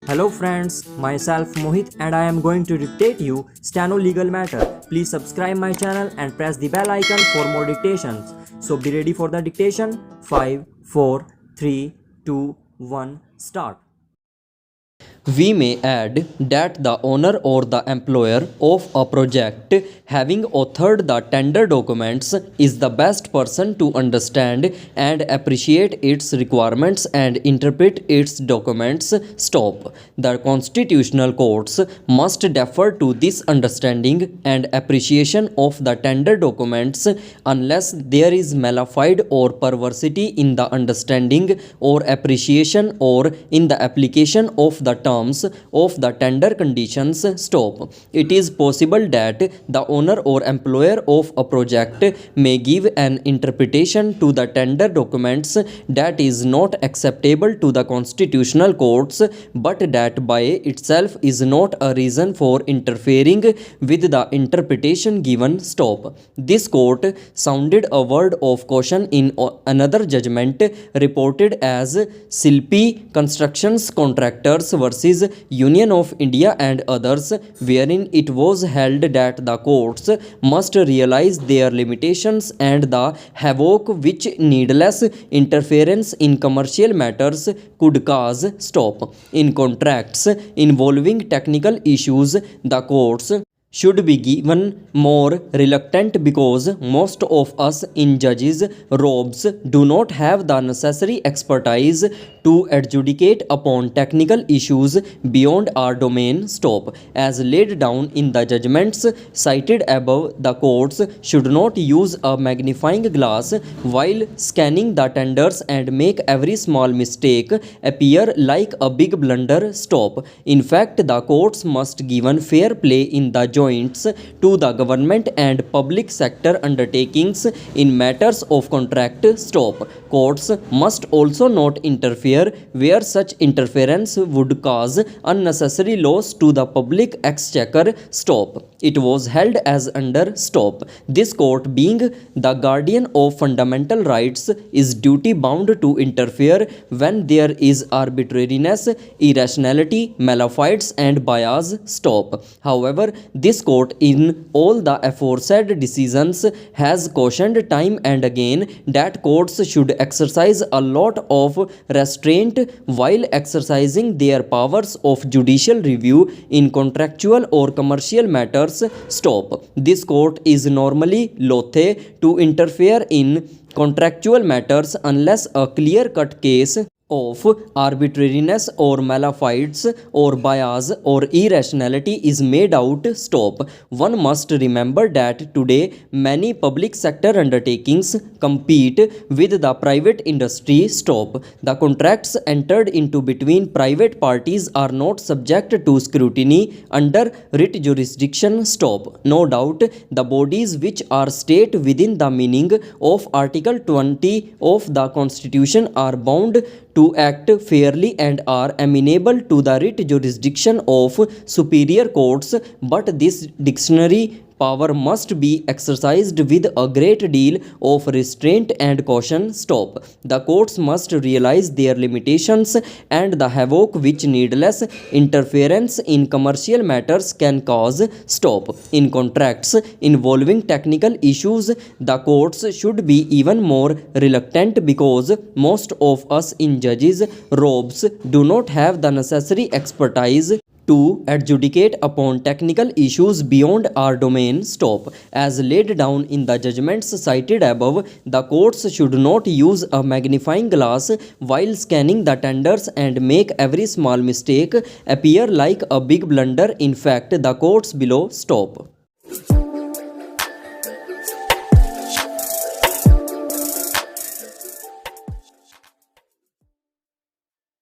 Hello friends, myself Mohit and I am going to dictate you Steno Legal Matter. Please subscribe my channel and press the bell icon for more dictations. So be ready for the dictation. 5, 4, 3, 2, 1, start. We may add that the owner or the employer of a project having authored the tender documents is the best person to understand and appreciate its requirements and interpret its documents. Stop. The constitutional courts must defer to this understanding and appreciation of the tender documents unless there is malafide or perversity in the understanding or appreciation or in the application of the terms of the tender conditions. Stop. It is possible that the owner or employer of a project may give an interpretation to the tender documents that is not acceptable to the constitutional courts, but that by itself is not a reason for interfering with the interpretation given. Stop. This court sounded a word of caution in another judgment reported as Silpi Constructions Contractors versus Union of India and others, wherein it was held that the courts must realize their limitations and the havoc which needless interference in commercial matters could cause. Stop. In contracts involving technical issues, the courts should be given more reluctant because most of us in judges' robes do not have the necessary expertise to adjudicate upon technical issues beyond our domain. Stop. As laid down in the judgments cited above, the courts should not use a magnifying glass while scanning the tenders and make every small mistake appear like a big blunder. Stop. In fact, the courts must give fair play in the to the government and public sector undertakings in matters of contract. Stop. Courts must also not interfere where such interference would cause unnecessary loss to the public exchequer. Stop. It was held as under. Stop. This court, being the guardian of fundamental rights, is duty bound to interfere when there is arbitrariness, irrationality, malafides and bias. Stop. However, this court in all the aforesaid decisions has cautioned time and again that courts should exercise a lot of restraint while exercising their powers of judicial review in contractual or commercial matters. Stop. This court is normally loath to interfere in contractual matters unless a clear-cut case of arbitrariness or malafides or bias or irrationality is made out. Stop. One must remember that today many public sector undertakings compete with the private industry. Stop. The contracts entered into between private parties are not subject to scrutiny under writ jurisdiction. Stop. No doubt the bodies which are state within the meaning of Article 20 of the Constitution are bound to act fairly and are amenable to the writ jurisdiction of superior courts, but this dictionary power must be exercised with a great deal of restraint and caution. Stop. The courts must realize their limitations and the havoc which needless interference in commercial matters can cause. Stop. In contracts involving technical issues, the courts should be even more reluctant because most of us in judges' robes do not have the necessary expertise to adjudicate upon technical issues beyond our domain. Stop. As laid down in the judgments cited above, the courts should not use a magnifying glass while scanning the tenders and make every small mistake appear like a big blunder. In fact, the courts below. Stop.